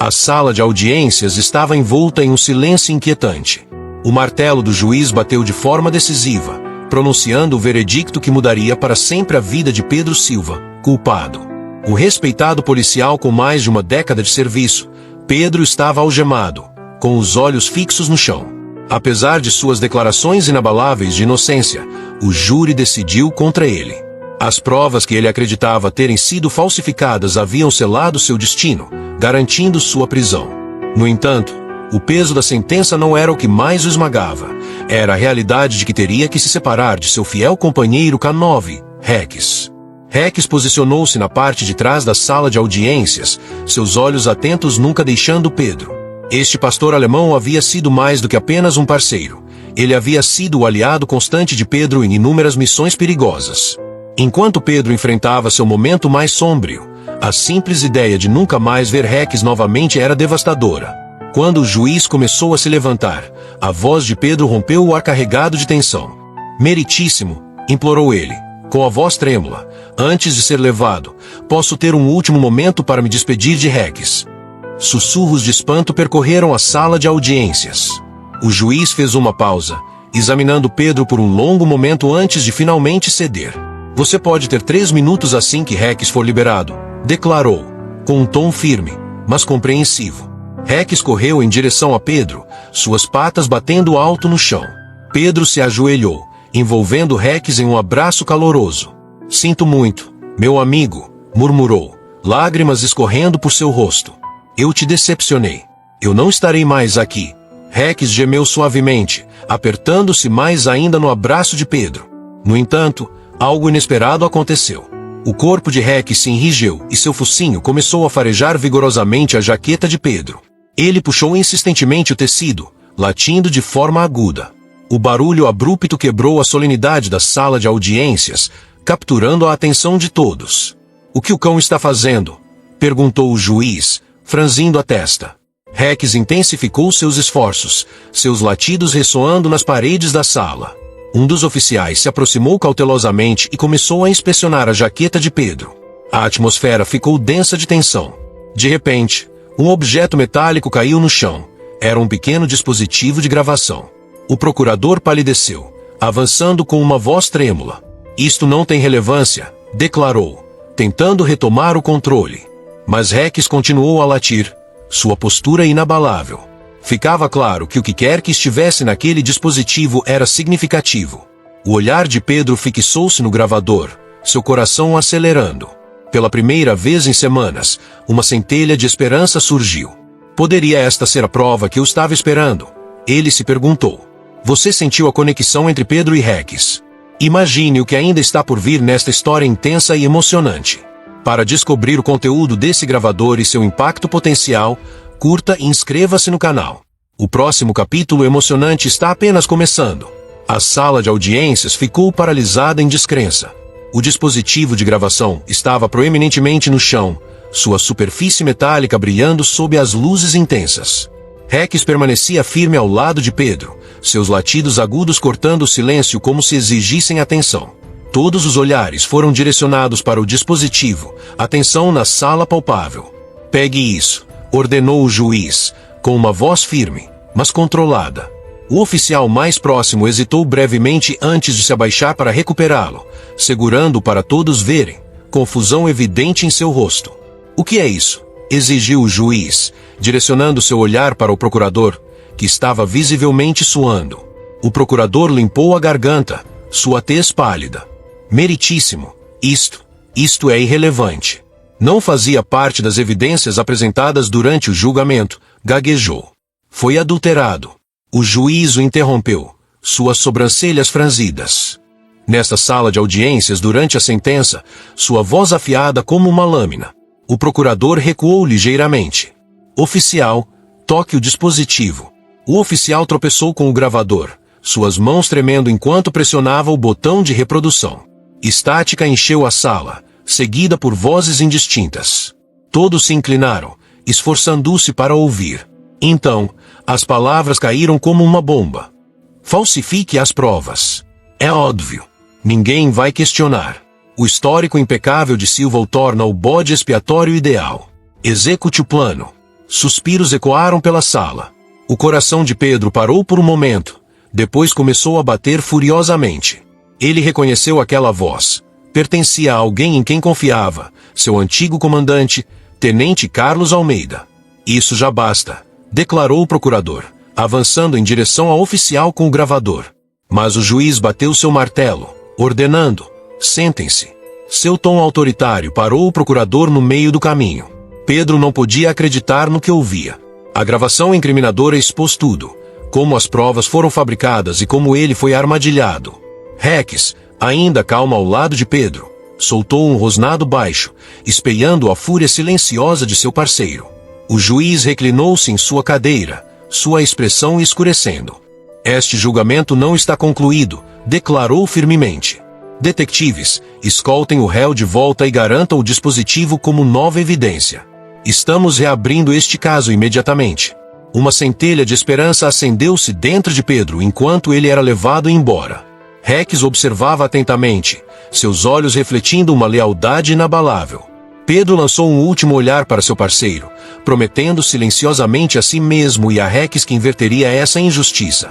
A sala de audiências estava envolta em um silêncio inquietante. O martelo do juiz bateu de forma decisiva, pronunciando o veredicto que mudaria para sempre a vida de Pedro Silva, culpado. O respeitado policial com mais de uma década de serviço, Pedro estava algemado, com os olhos fixos no chão. Apesar de suas declarações inabaláveis de inocência, o júri decidiu contra ele. As provas que ele acreditava terem sido falsificadas haviam selado seu destino, garantindo sua prisão. No entanto, o peso da sentença não era o que mais o esmagava. Era a realidade de que teria que se separar de seu fiel companheiro K9, Regis. Regis posicionou-se na parte de trás da sala de audiências, seus olhos atentos nunca deixando Pedro. Este pastor alemão havia sido mais do que apenas um parceiro. Ele havia sido o aliado constante de Pedro em inúmeras missões perigosas. Enquanto Pedro enfrentava seu momento mais sombrio, a simples ideia de nunca mais ver Regis novamente era devastadora. Quando o juiz começou a se levantar, a voz de Pedro rompeu o ar carregado de tensão. "Meritíssimo", implorou ele, com a voz trêmula, "antes de ser levado, posso ter um último momento para me despedir de Regis." Sussurros de espanto percorreram a sala de audiências. O juiz fez uma pausa, examinando Pedro por um longo momento antes de finalmente ceder. "Você pode ter 3 minutos assim que Regis for liberado", declarou, com um tom firme, mas compreensivo. Regis correu em direção a Pedro, suas patas batendo alto no chão. Pedro se ajoelhou, envolvendo Regis em um abraço caloroso. "Sinto muito, meu amigo", murmurou, lágrimas escorrendo por seu rosto. "Eu te decepcionei. Eu não estarei mais aqui." Regis gemeu suavemente, apertando-se mais ainda no abraço de Pedro. No entanto, algo inesperado aconteceu. O corpo de Regis se enrijeu e seu focinho começou a farejar vigorosamente a jaqueta de Pedro. Ele puxou insistentemente o tecido, latindo de forma aguda. O barulho abrupto quebrou a solenidade da sala de audiências, capturando a atenção de todos. "O que o cão está fazendo?", perguntou o juiz, franzindo a testa. Regis intensificou seus esforços, seus latidos ressoando nas paredes da sala. Um dos oficiais se aproximou cautelosamente e começou a inspecionar a jaqueta de Pedro. A atmosfera ficou densa de tensão. De repente, um objeto metálico caiu no chão. Era um pequeno dispositivo de gravação. O procurador palideceu, avançando com uma voz trêmula. "Isto não tem relevância", declarou, tentando retomar o controle. Mas Regis continuou a latir, sua postura inabalável. Ficava claro que o que quer que estivesse naquele dispositivo era significativo. O olhar de Pedro fixou-se no gravador, seu coração acelerando. Pela primeira vez em semanas, uma centelha de esperança surgiu. Poderia esta ser a prova que eu estava esperando? Ele se perguntou. Você sentiu a conexão entre Pedro e Regis. Imagine o que ainda está por vir nesta história intensa e emocionante. Para descobrir o conteúdo desse gravador e seu impacto potencial, curta e inscreva-se no canal. O próximo capítulo emocionante está apenas começando. A sala de audiências ficou paralisada em descrença. O dispositivo de gravação estava proeminentemente no chão, sua superfície metálica brilhando sob as luzes intensas. Regis permanecia firme ao lado de Pedro, seus latidos agudos cortando o silêncio como se exigissem atenção. Todos os olhares foram direcionados para o dispositivo, atenção na sala palpável. Pegue isso, ordenou o juiz, com uma voz firme, mas controlada. O oficial mais próximo hesitou brevemente antes de se abaixar para recuperá-lo, segurando-o para todos verem, confusão evidente em seu rosto. O que é isso? Exigiu o juiz, direcionando seu olhar para o procurador, que estava visivelmente suando. O procurador limpou a garganta, sua tez pálida. Meritíssimo, isto é irrelevante. Não fazia parte das evidências apresentadas durante o julgamento, gaguejou. Foi adulterado. O juiz o interrompeu, suas sobrancelhas franzidas. Nesta sala de audiências durante a sentença, sua voz afiada como uma lâmina. O procurador recuou ligeiramente. Oficial, toque o dispositivo. O oficial tropeçou com o gravador, suas mãos tremendo enquanto pressionava o botão de reprodução. Estática encheu a sala, seguida por vozes indistintas. Todos se inclinaram, esforçando-se para ouvir. Então, as palavras caíram como uma bomba. Falsifique as provas. É óbvio. Ninguém vai questionar. O histórico impecável de Silva o torna o bode expiatório ideal. Execute o plano. Suspiros ecoaram pela sala. O coração de Pedro parou por um momento, depois começou a bater furiosamente. Ele reconheceu aquela voz. Pertencia a alguém em quem confiava, seu antigo comandante, Tenente Carlos Almeida. Isso já basta, declarou o procurador, avançando em direção ao oficial com o gravador. Mas o juiz bateu seu martelo, ordenando: sentem-se. Seu tom autoritário parou o procurador no meio do caminho. Pedro não podia acreditar no que ouvia. A gravação incriminadora expôs tudo, como as provas foram fabricadas e como ele foi armadilhado. Rex, ainda calmo ao lado de Pedro, soltou um rosnado baixo, espelhando a fúria silenciosa de seu parceiro. O juiz reclinou-se em sua cadeira, sua expressão escurecendo. Este julgamento não está concluído, declarou firmemente. Detetives, escoltem o réu de volta e garantam o dispositivo como nova evidência. Estamos reabrindo este caso imediatamente. Uma centelha de esperança acendeu-se dentro de Pedro enquanto ele era levado embora. Rex observava atentamente, seus olhos refletindo uma lealdade inabalável. Pedro lançou um último olhar para seu parceiro, prometendo silenciosamente a si mesmo e a Rex que inverteria essa injustiça.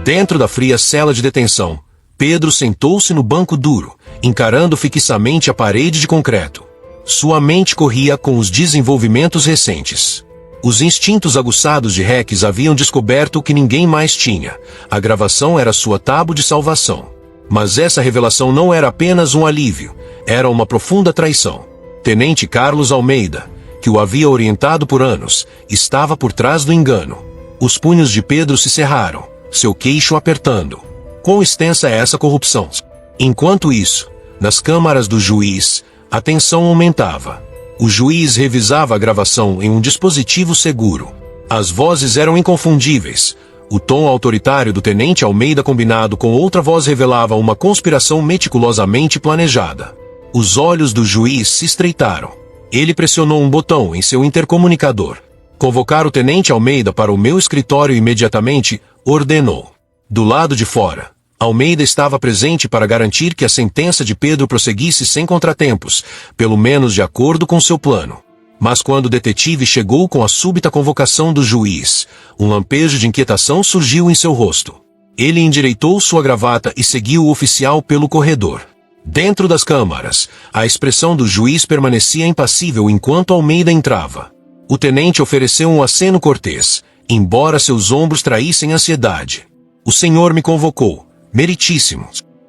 Dentro da fria cela de detenção, Pedro sentou-se no banco duro, encarando fixamente a parede de concreto. Sua mente corria com os desenvolvimentos recentes. Os instintos aguçados de Rex haviam descoberto o que ninguém mais tinha. A gravação era sua tábua de salvação. Mas essa revelação não era apenas um alívio, era uma profunda traição. Tenente Carlos Almeida, que o havia orientado por anos, estava por trás do engano. Os punhos de Pedro se cerraram, seu queixo apertando. Quão extensa é essa corrupção? Enquanto isso, nas câmaras do juiz, a tensão aumentava. O juiz revisava a gravação em um dispositivo seguro. As vozes eram inconfundíveis. O tom autoritário do tenente Almeida combinado com outra voz revelava uma conspiração meticulosamente planejada. Os olhos do juiz se estreitaram. Ele pressionou um botão em seu intercomunicador. Convocar o tenente Almeida para o meu escritório imediatamente, ordenou. Do lado de fora, Almeida estava presente para garantir que a sentença de Pedro prosseguisse sem contratempos, pelo menos de acordo com seu plano. Mas quando o detetive chegou com a súbita convocação do juiz, um lampejo de inquietação surgiu em seu rosto. Ele endireitou sua gravata e seguiu o oficial pelo corredor. Dentro das câmaras, a expressão do juiz permanecia impassível enquanto Almeida entrava. O tenente ofereceu um aceno cortês, embora seus ombros traíssem ansiedade. O senhor me convocou, meritíssimo.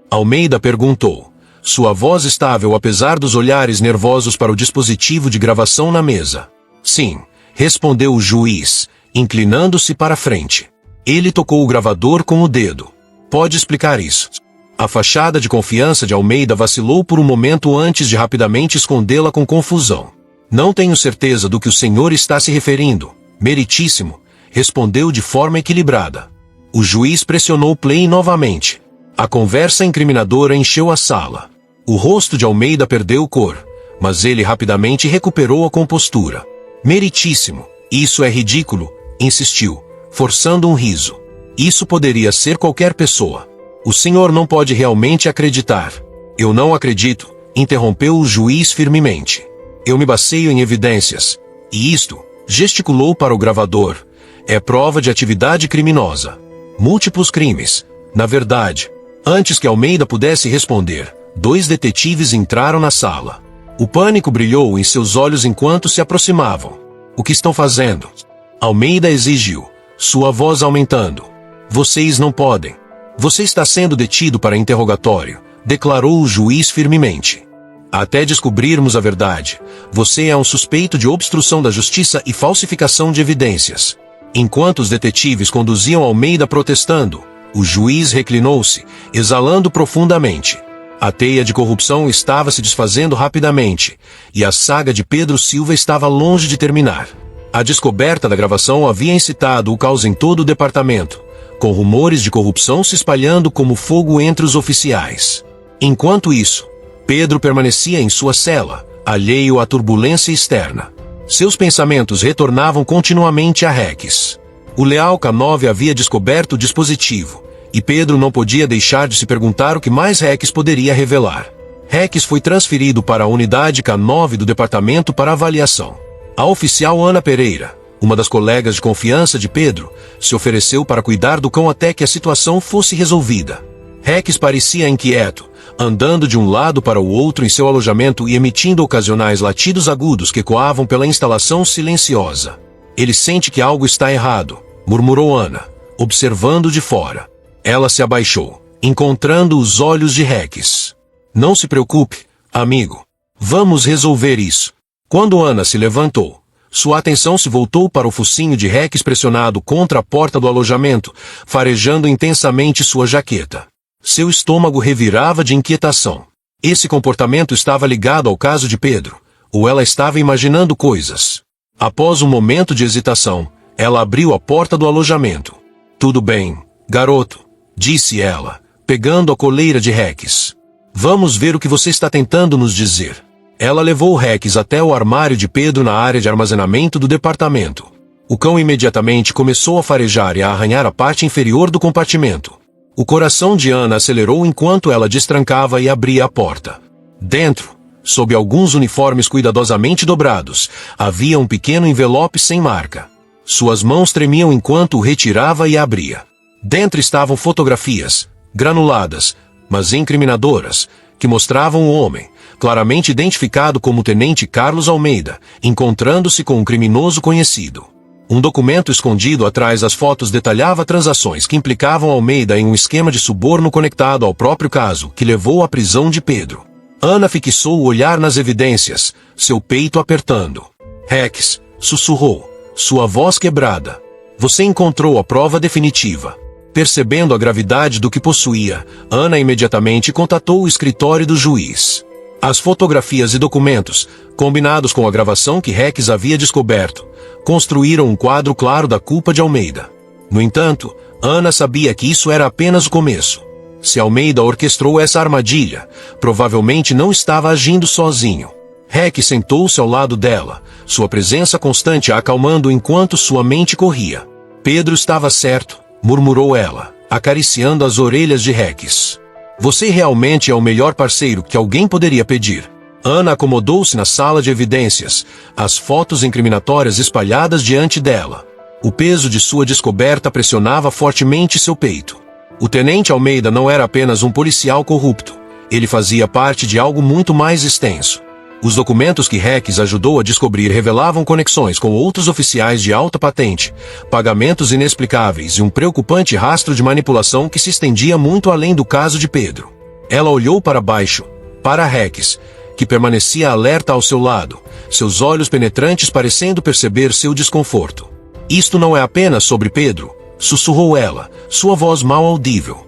Almeida perguntou, sua voz estável apesar dos olhares nervosos para o dispositivo de gravação na mesa. Sim, respondeu o juiz, inclinando-se para a frente. Ele tocou o gravador com o dedo. Pode explicar isso? A fachada de confiança de Almeida vacilou por um momento antes de rapidamente escondê-la com confusão. Não tenho certeza do que o senhor está se referindo, meritíssimo, respondeu de forma equilibrada. O juiz pressionou play novamente. A conversa incriminadora encheu a sala. O rosto de Almeida perdeu cor, mas ele rapidamente recuperou a compostura. Meritíssimo, isso é ridículo, insistiu, forçando um riso. Isso poderia ser qualquer pessoa. O senhor não pode realmente acreditar. Eu não acredito, interrompeu o juiz firmemente. Eu me baseio em evidências, e isto, gesticulou para o gravador, é prova de atividade criminosa. Múltiplos crimes. Na verdade, antes que Almeida pudesse responder, 2 detetives entraram na sala. O pânico brilhou em seus olhos enquanto se aproximavam. O que estão fazendo? Almeida exigiu, sua voz aumentando. Vocês não podem. Você está sendo detido para interrogatório, declarou o juiz firmemente. Até descobrirmos a verdade, você é um suspeito de obstrução da justiça e falsificação de evidências. Enquanto os detetives conduziam Almeida protestando, o juiz reclinou-se, exalando profundamente. A teia de corrupção estava se desfazendo rapidamente, e a saga de Pedro Silva estava longe de terminar. A descoberta da gravação havia incitado o caos em todo o departamento, com rumores de corrupção se espalhando como fogo entre os oficiais. Enquanto isso, Pedro permanecia em sua cela, alheio à turbulência externa. Seus pensamentos retornavam continuamente a Rex. O leal K9 havia descoberto o dispositivo, e Pedro não podia deixar de se perguntar o que mais Rex poderia revelar. Rex foi transferido para a unidade K9 do departamento para avaliação. A oficial Ana Pereira, uma das colegas de confiança de Pedro, se ofereceu para cuidar do cão até que a situação fosse resolvida. Rex parecia inquieto, andando de um lado para o outro em seu alojamento e emitindo ocasionais latidos agudos que ecoavam pela instalação silenciosa. Ele sente que algo está errado, murmurou Ana, observando de fora. Ela se abaixou, encontrando os olhos de Rex. Não se preocupe, amigo. Vamos resolver isso. Quando Ana se levantou, sua atenção se voltou para o focinho de Rex pressionado contra a porta do alojamento, farejando intensamente sua jaqueta. Seu estômago revirava de inquietação. Esse comportamento estava ligado ao caso de Pedro, ou ela estava imaginando coisas. Após um momento de hesitação, ela abriu a porta do alojamento. Tudo bem, garoto, disse ela, pegando a coleira de Rex. Vamos ver o que você está tentando nos dizer. Ela levou Rex até o armário de Pedro na área de armazenamento do departamento. O cão imediatamente começou a farejar e a arranhar a parte inferior do compartimento. O coração de Ana acelerou enquanto ela destrancava e abria a porta. Dentro, sob alguns uniformes cuidadosamente dobrados, havia um pequeno envelope sem marca. Suas mãos tremiam enquanto o retirava e abria. Dentro estavam fotografias, granuladas, mas incriminadoras, que mostravam o homem, claramente identificado como o Tenente Carlos Almeida, encontrando-se com um criminoso conhecido. Um documento escondido atrás das fotos detalhava transações que implicavam Almeida em um esquema de suborno conectado ao próprio caso, que levou à prisão de Pedro. Ana fixou o olhar nas evidências, seu peito apertando. Rex, sussurrou, sua voz quebrada. Você encontrou a prova definitiva. Percebendo a gravidade do que possuía, Ana imediatamente contatou o escritório do juiz. As fotografias e documentos, combinados com a gravação que Rex havia descoberto, construíram um quadro claro da culpa de Almeida. No entanto, Ana sabia que isso era apenas o começo. Se Almeida orquestrou essa armadilha, provavelmente não estava agindo sozinho. Rex sentou-se ao lado dela, sua presença constante a acalmando enquanto sua mente corria. Pedro estava certo, murmurou ela, acariciando as orelhas de Rex. Você realmente é o melhor parceiro que alguém poderia pedir. Ana acomodou-se na sala de evidências, as fotos incriminatórias espalhadas diante dela. O peso de sua descoberta pressionava fortemente seu peito. O Tenente Almeida não era apenas um policial corrupto. Ele fazia parte de algo muito mais extenso. Os documentos que Rex ajudou a descobrir revelavam conexões com outros oficiais de alta patente, pagamentos inexplicáveis e um preocupante rastro de manipulação que se estendia muito além do caso de Pedro. Ela olhou para baixo, para Rex, que permanecia alerta ao seu lado, seus olhos penetrantes parecendo perceber seu desconforto. Isto não é apenas sobre Pedro, sussurrou ela, sua voz mal audível.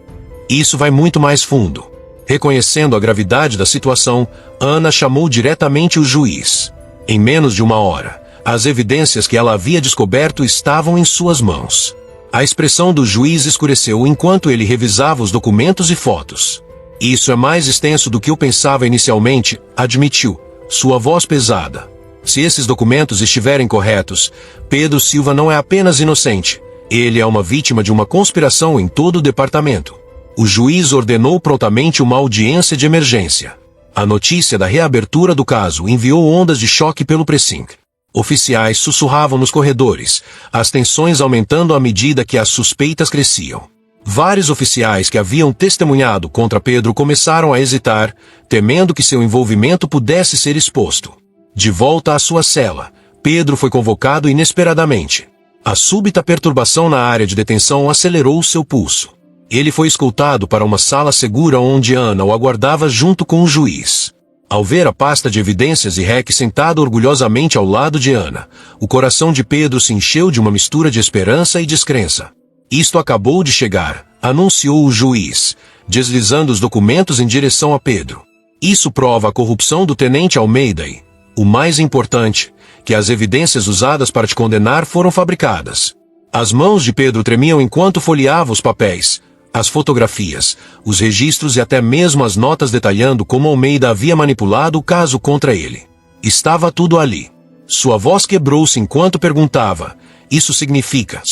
Isso vai muito mais fundo. Reconhecendo a gravidade da situação, Ana chamou diretamente o juiz. Em menos de uma hora, as evidências que ela havia descoberto estavam em suas mãos. A expressão do juiz escureceu enquanto ele revisava os documentos e fotos. Isso é mais extenso do que eu pensava inicialmente, admitiu, sua voz pesada. Se esses documentos estiverem corretos, Pedro Silva não é apenas inocente. Ele é uma vítima de uma conspiração em todo o departamento. O juiz ordenou prontamente uma audiência de emergência. A notícia da reabertura do caso enviou ondas de choque pelo precinto. Oficiais sussurravam nos corredores, as tensões aumentando à medida que as suspeitas cresciam. Vários oficiais que haviam testemunhado contra Pedro começaram a hesitar, temendo que seu envolvimento pudesse ser exposto. De volta à sua cela, Pedro foi convocado inesperadamente. A súbita perturbação na área de detenção acelerou seu pulso. Ele foi escoltado para uma sala segura onde Ana o aguardava junto com o juiz. Ao ver a pasta de evidências e Rex sentado orgulhosamente ao lado de Ana, o coração de Pedro se encheu de uma mistura de esperança e descrença. Isto acabou de chegar, anunciou o juiz, deslizando os documentos em direção a Pedro. Isso prova a corrupção do Tenente Almeida e, o mais importante, que as evidências usadas para te condenar foram fabricadas. As mãos de Pedro tremiam enquanto folheava os papéis, as fotografias, os registros e até mesmo as notas detalhando como Almeida havia manipulado o caso contra ele. Estava tudo ali. Sua voz quebrou-se enquanto perguntava, isso significa...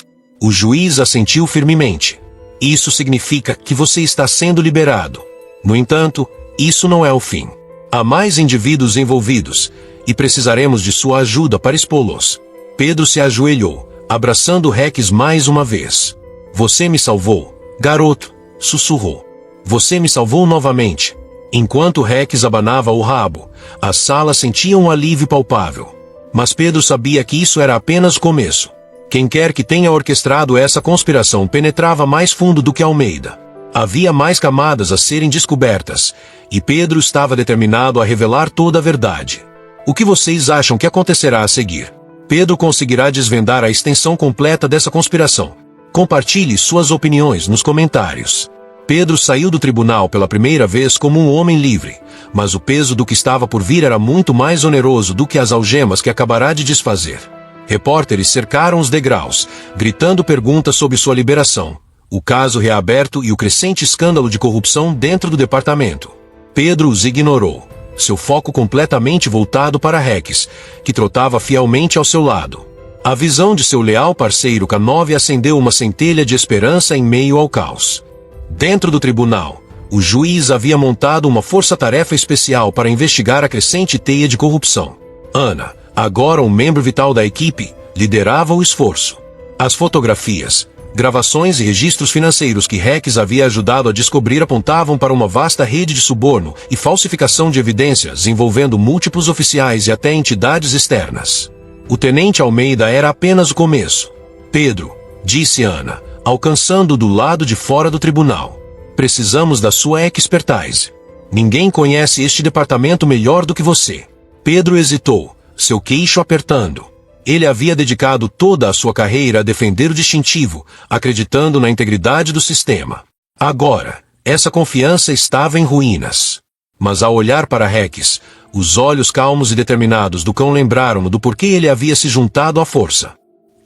O juiz assentiu firmemente. Isso significa que você está sendo liberado. No entanto, isso não é o fim. Há mais indivíduos envolvidos, e precisaremos de sua ajuda para expô-los. Pedro se ajoelhou, abraçando Rex mais uma vez. Você me salvou, garoto, sussurrou. Você me salvou novamente. Enquanto Rex abanava o rabo, a sala sentia um alívio palpável. Mas Pedro sabia que isso era apenas o começo. Quem quer que tenha orquestrado essa conspiração penetrava mais fundo do que Almeida. Havia mais camadas a serem descobertas, e Pedro estava determinado a revelar toda a verdade. O que vocês acham que acontecerá a seguir? Pedro conseguirá desvendar a extensão completa dessa conspiração. Compartilhe suas opiniões nos comentários. Pedro saiu do tribunal pela primeira vez como um homem livre, mas o peso do que estava por vir era muito mais oneroso do que as algemas que acabará de desfazer. Repórteres cercaram os degraus, gritando perguntas sobre sua liberação, o caso reaberto e o crescente escândalo de corrupção dentro do departamento. Pedro os ignorou, seu foco completamente voltado para Rex, que trotava fielmente ao seu lado. A visão de seu leal parceiro K9 acendeu uma centelha de esperança em meio ao caos. Dentro do tribunal, o juiz havia montado uma força-tarefa especial para investigar a crescente teia de corrupção. Ana, agora um membro vital da equipe, liderava o esforço. As fotografias, gravações e registros financeiros que Rex havia ajudado a descobrir apontavam para uma vasta rede de suborno e falsificação de evidências envolvendo múltiplos oficiais e até entidades externas. O tenente Almeida era apenas o começo. Pedro, disse Ana, alcançando do lado de fora do tribunal. Precisamos da sua expertise. Ninguém conhece este departamento melhor do que você. Pedro hesitou, seu queixo apertando. Ele havia dedicado toda a sua carreira a defender o distintivo, acreditando na integridade do sistema. Agora, essa confiança estava em ruínas. Mas ao olhar para Rex, os olhos calmos e determinados do cão lembraram-no do porquê ele havia se juntado à força.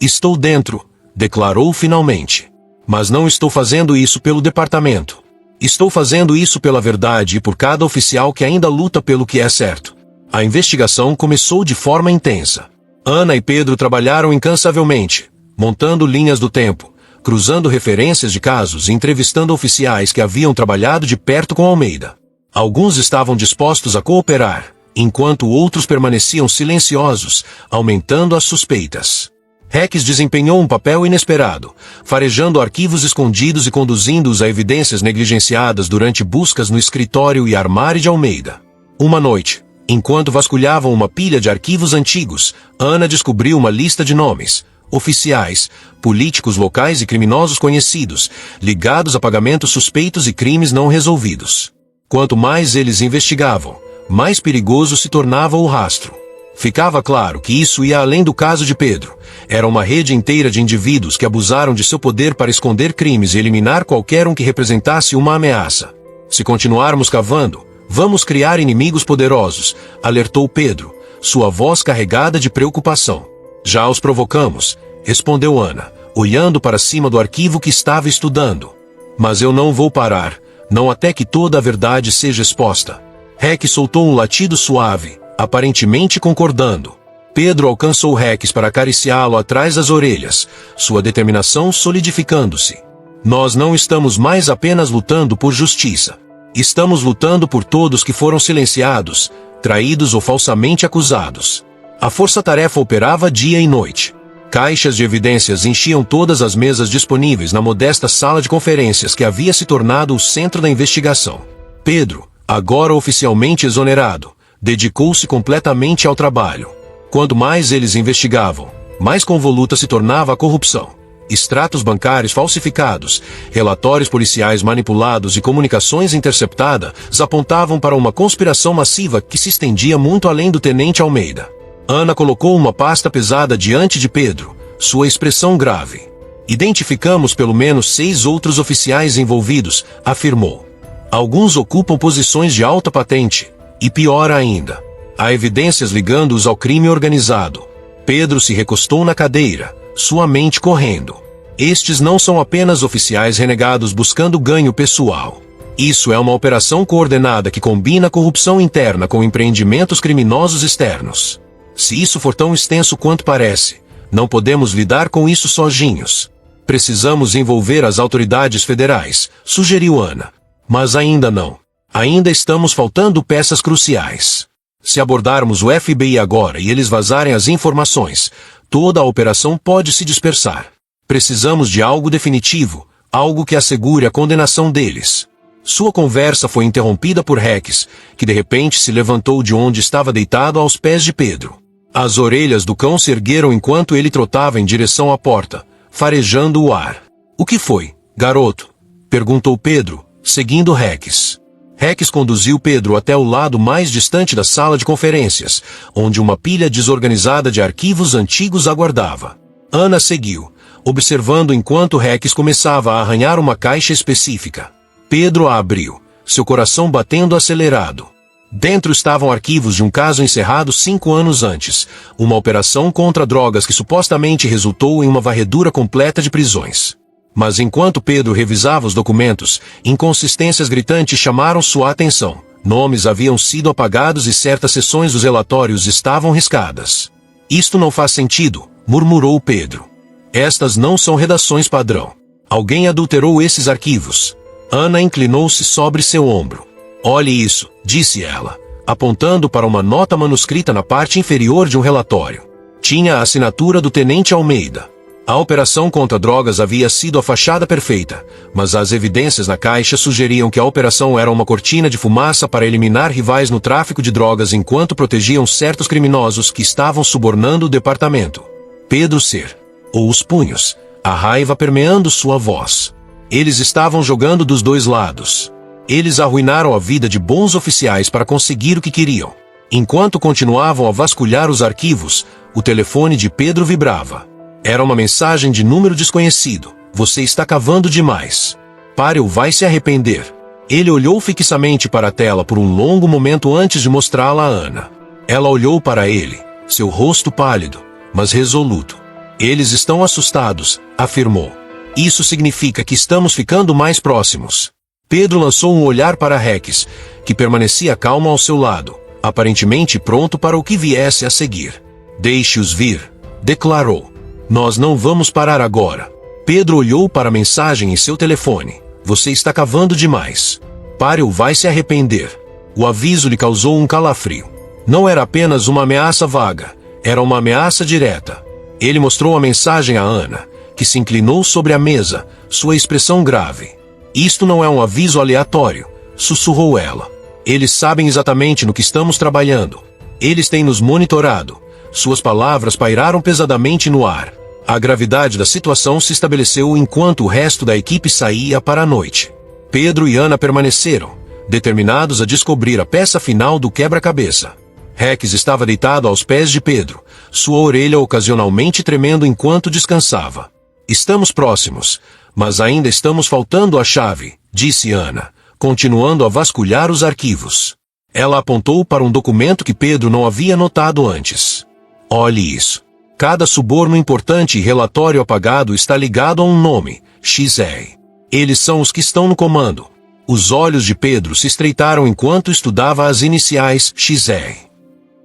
Estou dentro, declarou finalmente. Mas não estou fazendo isso pelo departamento. Estou fazendo isso pela verdade e por cada oficial que ainda luta pelo que é certo. A investigação começou de forma intensa. Ana e Pedro trabalharam incansavelmente, montando linhas do tempo, cruzando referências de casos e entrevistando oficiais que haviam trabalhado de perto com Almeida. Alguns estavam dispostos a cooperar, enquanto outros permaneciam silenciosos, aumentando as suspeitas. Rex desempenhou um papel inesperado, farejando arquivos escondidos e conduzindo-os a evidências negligenciadas durante buscas no escritório e armário de Almeida. Uma noite, enquanto vasculhavam uma pilha de arquivos antigos, Ana descobriu uma lista de nomes, oficiais, políticos locais e criminosos conhecidos, ligados a pagamentos suspeitos e crimes não resolvidos. Quanto mais eles investigavam, mais perigoso se tornava o rastro. Ficava claro que isso ia além do caso de Pedro. Era uma rede inteira de indivíduos que abusaram de seu poder para esconder crimes e eliminar qualquer um que representasse uma ameaça. Se continuarmos cavando, vamos criar inimigos poderosos, alertou Pedro, sua voz carregada de preocupação. Já os provocamos, respondeu Ana, olhando para cima do arquivo que estava estudando. Mas eu não vou parar, não até que toda a verdade seja exposta. Rex soltou um latido suave, aparentemente concordando. Pedro alcançou Rex para acariciá-lo atrás das orelhas, sua determinação solidificando-se. Nós não estamos mais apenas lutando por justiça. Estamos lutando por todos que foram silenciados, traídos ou falsamente acusados. A força-tarefa operava dia e noite. Caixas de evidências enchiam todas as mesas disponíveis na modesta sala de conferências que havia se tornado o centro da investigação. Pedro, agora oficialmente exonerado, dedicou-se completamente ao trabalho. Quanto mais eles investigavam, mais convoluta se tornava a corrupção. Extratos bancários falsificados, relatórios policiais manipulados e comunicações interceptadas apontavam para uma conspiração massiva que se estendia muito além do tenente Almeida. Ana colocou uma pasta pesada diante de Pedro, sua expressão grave. Identificamos pelo menos 6 outros oficiais envolvidos, afirmou. Alguns ocupam posições de alta patente, e pior ainda, há evidências ligando-os ao crime organizado. Pedro se recostou na cadeira, sua mente correndo. Estes não são apenas oficiais renegados buscando ganho pessoal. Isso é uma operação coordenada que combina corrupção interna com empreendimentos criminosos externos. Se isso for tão extenso quanto parece, não podemos lidar com isso sozinhos. Precisamos envolver as autoridades federais, sugeriu Ana. Mas ainda não. Ainda estamos faltando peças cruciais. Se abordarmos o FBI agora e eles vazarem as informações, toda a operação pode se dispersar. Precisamos de algo definitivo, algo que assegure a condenação deles. Sua conversa foi interrompida por Rex, que de repente se levantou de onde estava deitado aos pés de Pedro. As orelhas do cão se ergueram enquanto ele trotava em direção à porta, farejando o ar. "O que foi, garoto?" perguntou Pedro, seguindo Rex. Rex conduziu Pedro até o lado mais distante da sala de conferências, onde uma pilha desorganizada de arquivos antigos aguardava. Ana seguiu, observando enquanto Rex começava a arranhar uma caixa específica. Pedro a abriu, seu coração batendo acelerado. Dentro estavam arquivos de um caso encerrado 5 anos antes, uma operação contra drogas que supostamente resultou em uma varredura completa de prisões. Mas enquanto Pedro revisava os documentos, inconsistências gritantes chamaram sua atenção. Nomes haviam sido apagados e certas seções dos relatórios estavam riscadas. "Isto não faz sentido", murmurou Pedro. "Estas não são redações padrão. Alguém adulterou esses arquivos." Ana inclinou-se sobre seu ombro. "Olhe isso", disse ela, apontando para uma nota manuscrita na parte inferior de um relatório. Tinha a assinatura do tenente Almeida. A operação contra drogas havia sido a fachada perfeita, mas as evidências na caixa sugeriam que a operação era uma cortina de fumaça para eliminar rivais no tráfico de drogas enquanto protegiam certos criminosos que estavam subornando o departamento. Pedro cerrou os punhos, a raiva permeando sua voz. Eles estavam jogando dos dois lados. Eles arruinaram a vida de bons oficiais para conseguir o que queriam. Enquanto continuavam a vasculhar os arquivos, o telefone de Pedro vibrava. Era uma mensagem de número desconhecido. "Você está cavando demais. Pare ou vai se arrepender." Ele olhou fixamente para a tela por um longo momento antes de mostrá-la a Ana. Ela olhou para ele, seu rosto pálido, mas resoluto. "Eles estão assustados", afirmou. "Isso significa que estamos ficando mais próximos." Pedro lançou um olhar para Rex, que permanecia calmo ao seu lado, aparentemente pronto para o que viesse a seguir. "Deixe-os vir", declarou. "Nós não vamos parar agora." Pedro olhou para a mensagem em seu telefone. "Você está cavando demais. Pare ou vai se arrepender." O aviso lhe causou um calafrio. Não era apenas uma ameaça vaga, era uma ameaça direta. Ele mostrou a mensagem a Ana, que se inclinou sobre a mesa, sua expressão grave. "Isto não é um aviso aleatório", sussurrou ela. "Eles sabem exatamente no que estamos trabalhando. Eles têm nos monitorado." Suas palavras pairaram pesadamente no ar. A gravidade da situação se estabeleceu enquanto o resto da equipe saía para a noite. Pedro e Ana permaneceram, determinados a descobrir a peça final do quebra-cabeça. Rex estava deitado aos pés de Pedro, sua orelha ocasionalmente tremendo enquanto descansava. "Estamos próximos, mas ainda estamos faltando a chave", disse Ana, continuando a vasculhar os arquivos. Ela apontou para um documento que Pedro não havia notado antes. "Olhe isso. Cada suborno importante e relatório apagado está ligado a um nome, XR. Eles são os que estão no comando." Os olhos de Pedro se estreitaram enquanto estudava as iniciais XR.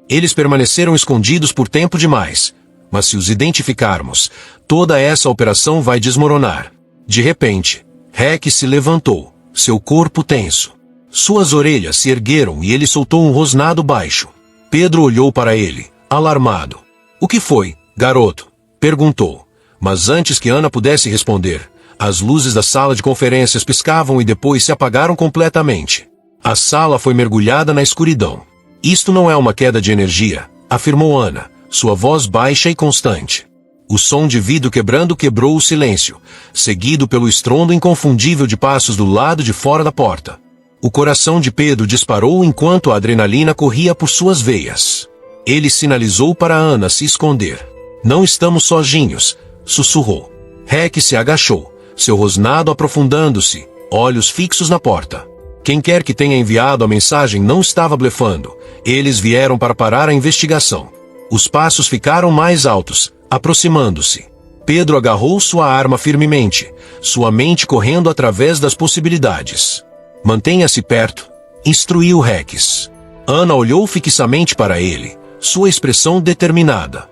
"Eles permaneceram escondidos por tempo demais, mas se os identificarmos, toda essa operação vai desmoronar." De repente, Rex se levantou, seu corpo tenso. Suas orelhas se ergueram e ele soltou um rosnado baixo. Pedro olhou para ele, alarmado. "O que foi, garoto?" perguntou. Mas antes que Ana pudesse responder, as luzes da sala de conferências piscavam e depois se apagaram completamente. A sala foi mergulhada na escuridão. "Isto não é uma queda de energia", afirmou Ana, sua voz baixa e constante. O som de vidro quebrando quebrou o silêncio, seguido pelo estrondo inconfundível de passos do lado de fora da porta. O coração de Pedro disparou enquanto a adrenalina corria por suas veias. Ele sinalizou para Ana se esconder. "Não estamos sozinhos", sussurrou. Rex se agachou, seu rosnado aprofundando-se, olhos fixos na porta. Quem quer que tenha enviado a mensagem não estava blefando. Eles vieram para parar a investigação. Os passos ficaram mais altos, aproximando-se. Pedro agarrou sua arma firmemente, sua mente correndo através das possibilidades. "Mantenha-se perto", instruiu Rex. Ana olhou fixamente para ele, sua expressão determinada.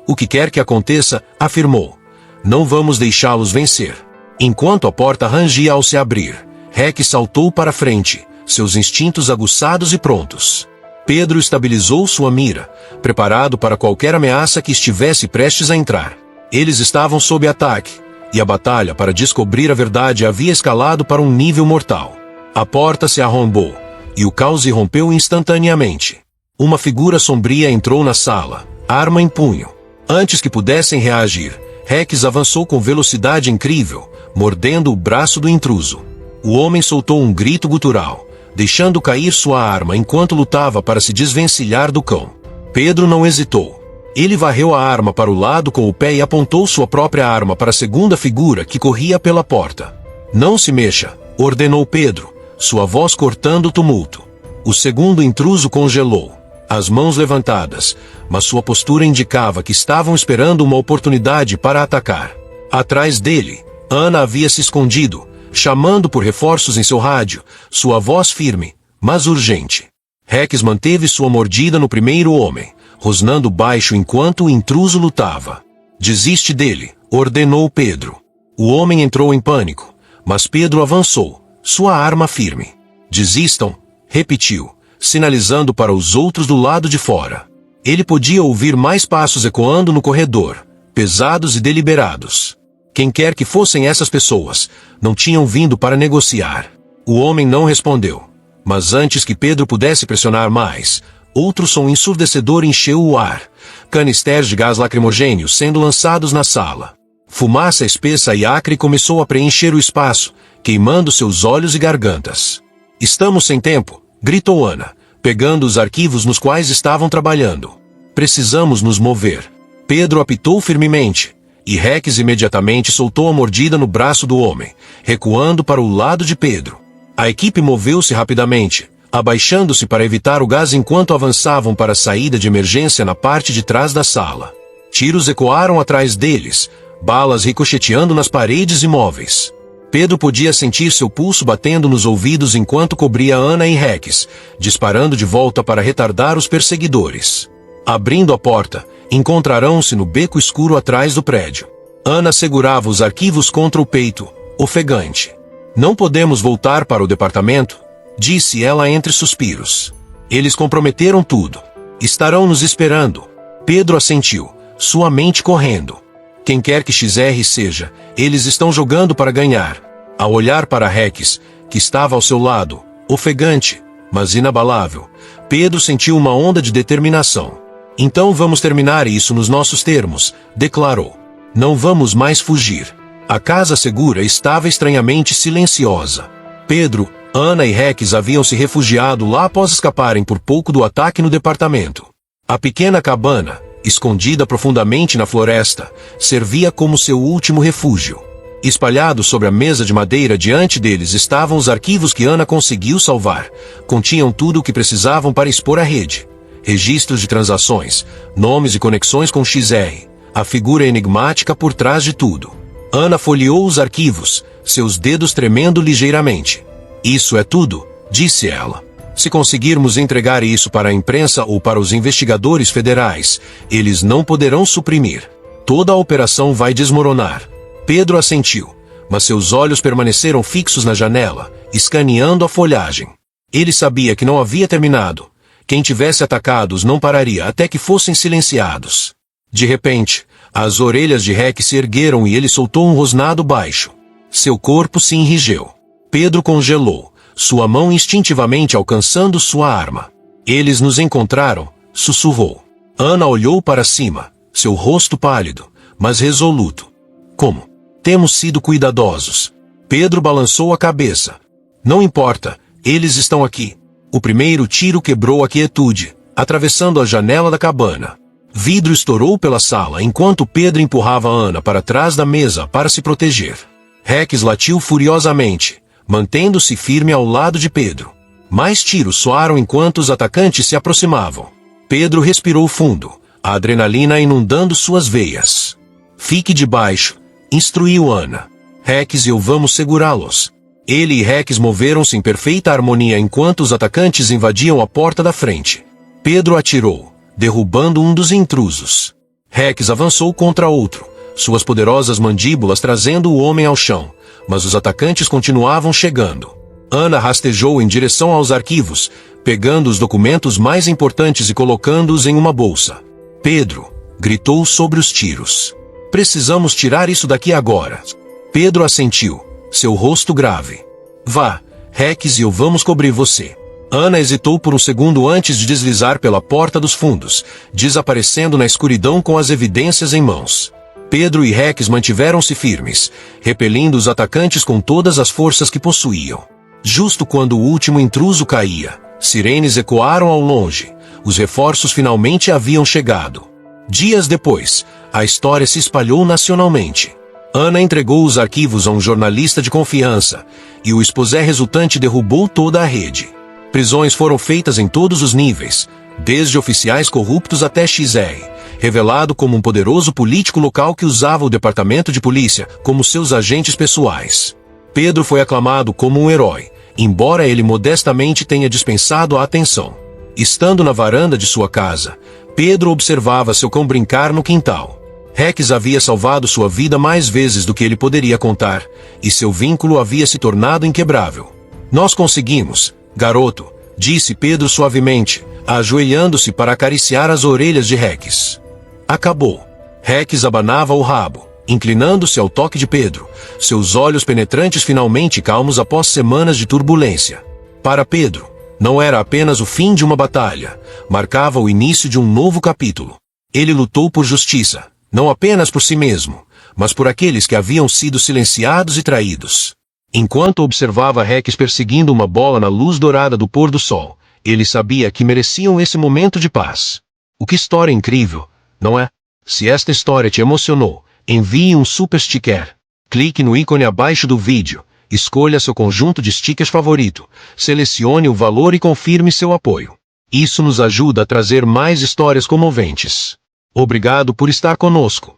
"O que quer que aconteça", afirmou, "não vamos deixá-los vencer." Enquanto a porta rangia ao se abrir, Rex saltou para frente, seus instintos aguçados e prontos. Pedro estabilizou sua mira, preparado para qualquer ameaça que estivesse prestes a entrar. Eles estavam sob ataque, e a batalha para descobrir a verdade havia escalado para um nível mortal. A porta se arrombou, e o caos irrompeu instantaneamente. Uma figura sombria entrou na sala, arma em punho. Antes que pudessem reagir, Rex avançou com velocidade incrível, mordendo o braço do intruso. O homem soltou um grito gutural, deixando cair sua arma enquanto lutava para se desvencilhar do cão. Pedro não hesitou. Ele varreu a arma para o lado com o pé e apontou sua própria arma para a segunda figura que corria pela porta. "Não se mexa", ordenou Pedro, sua voz cortando o tumulto. O segundo intruso congelou, as mãos levantadas, mas sua postura indicava que estavam esperando uma oportunidade para atacar. Atrás dele, Ana havia se escondido, chamando por reforços em seu rádio, sua voz firme, mas urgente. Rex manteve sua mordida no primeiro homem, rosnando baixo enquanto o intruso lutava. "Desiste dele", ordenou Pedro. O homem entrou em pânico, mas Pedro avançou, sua arma firme. "Desistam", repetiu, sinalizando para os outros do lado de fora. Ele podia ouvir mais passos ecoando no corredor, pesados e deliberados. Quem quer que fossem essas pessoas, não tinham vindo para negociar. O homem não respondeu, mas antes que Pedro pudesse pressionar mais, outro som ensurdecedor encheu o ar, canisters de gás lacrimogêneo sendo lançados na sala. Fumaça espessa e acre começou a preencher o espaço, queimando seus olhos e gargantas. "Estamos sem tempo", gritou Ana, pegando os arquivos nos quais estavam trabalhando. "Precisamos nos mover." Pedro apitou firmemente, e Rex imediatamente soltou a mordida no braço do homem, recuando para o lado de Pedro. A equipe moveu-se rapidamente, abaixando-se para evitar o gás enquanto avançavam para a saída de emergência na parte de trás da sala. Tiros ecoaram atrás deles, balas ricocheteando nas paredes e móveis. Pedro podia sentir seu pulso batendo nos ouvidos enquanto cobria Ana e Rex, disparando de volta para retardar os perseguidores. Abrindo a porta, encontrarão-se no beco escuro atrás do prédio. Ana segurava os arquivos contra o peito, ofegante. "Não podemos voltar para o departamento", disse ela entre suspiros. "Eles comprometeram tudo. Estarão nos esperando." Pedro assentiu, sua mente correndo. Quem quer que XR seja, eles estão jogando para ganhar. Ao olhar para Rex, que estava ao seu lado, ofegante, mas inabalável, Pedro sentiu uma onda de determinação. "Então vamos terminar isso nos nossos termos", declarou. "Não vamos mais fugir." A casa segura estava estranhamente silenciosa. Pedro, Ana e Rex haviam se refugiado lá após escaparem por pouco do ataque no departamento. A pequena cabana, escondida profundamente na floresta, servia como seu último refúgio. Espalhados sobre a mesa de madeira diante deles estavam os arquivos que Ana conseguiu salvar. Continham tudo o que precisavam para expor a rede. Registros de transações, nomes e conexões com XR, a figura enigmática por trás de tudo. Ana folheou os arquivos, seus dedos tremendo ligeiramente. "Isso é tudo", disse ela. "Se conseguirmos entregar isso para a imprensa ou para os investigadores federais, eles não poderão suprimir. Toda a operação vai desmoronar." Pedro assentiu, mas seus olhos permaneceram fixos na janela, escaneando a folhagem. Ele sabia que não havia terminado. Quem tivesse atacado-os não pararia até que fossem silenciados. De repente, as orelhas de Rex se ergueram e ele soltou um rosnado baixo. Seu corpo se enrijeu. Pedro congelou, sua mão instintivamente alcançando sua arma. "Eles nos encontraram", sussurrou. Ana olhou para cima, seu rosto pálido, mas resoluto. "Como? Temos sido cuidadosos." Pedro balançou a cabeça. "Não importa, eles estão aqui." O primeiro tiro quebrou a quietude, atravessando a janela da cabana. Vidro estourou pela sala enquanto Pedro empurrava Ana para trás da mesa para se proteger. Rex latiu furiosamente, mantendo-se firme ao lado de Pedro. Mais tiros soaram enquanto os atacantes se aproximavam. Pedro respirou fundo, a adrenalina inundando suas veias. "Fique debaixo", instruiu Ana. "Rex e eu vamos segurá-los." Ele e Rex moveram-se em perfeita harmonia enquanto os atacantes invadiam a porta da frente. Pedro atirou, derrubando um dos intrusos. Rex avançou contra outro, suas poderosas mandíbulas trazendo o homem ao chão, mas os atacantes continuavam chegando. Ana rastejou em direção aos arquivos, pegando os documentos mais importantes e colocando-os em uma bolsa. Pedro, gritou sobre os tiros. Precisamos tirar isso daqui agora. Pedro assentiu, seu rosto grave. Vá, Rex e eu vamos cobrir você. Ana hesitou por um segundo antes de deslizar pela porta dos fundos, desaparecendo na escuridão com as evidências em mãos. Pedro e Rex mantiveram-se firmes, repelindo os atacantes com todas as forças que possuíam. Justo quando o último intruso caía, sirenes ecoaram ao longe. Os reforços finalmente haviam chegado. Dias depois, a história se espalhou nacionalmente. Ana entregou os arquivos a um jornalista de confiança, e o exposé resultante derrubou toda a rede. Prisões foram feitas em todos os níveis, desde oficiais corruptos até XR, revelado como um poderoso político local que usava o departamento de polícia como seus agentes pessoais. Pedro foi aclamado como um herói, embora ele modestamente tenha dispensado a atenção. Estando na varanda de sua casa, Pedro observava seu cão brincar no quintal. Rex havia salvado sua vida mais vezes do que ele poderia contar, e seu vínculo havia se tornado inquebrável. Nós conseguimos, garoto, disse Pedro suavemente, ajoelhando-se para acariciar as orelhas de Rex. Acabou. Rex abanava o rabo, inclinando-se ao toque de Pedro, seus olhos penetrantes finalmente calmos após semanas de turbulência. Para Pedro, não era apenas o fim de uma batalha, marcava o início de um novo capítulo. Ele lutou por justiça, não apenas por si mesmo, mas por aqueles que haviam sido silenciados e traídos. Enquanto observava Rex perseguindo uma bola na luz dourada do pôr do sol, ele sabia que mereciam esse momento de paz. O que história incrível, não é? Se esta história te emocionou, envie um super sticker. Clique no ícone abaixo do vídeo, escolha seu conjunto de stickers favorito, selecione o valor e confirme seu apoio. Isso nos ajuda a trazer mais histórias comoventes. Obrigado por estar conosco.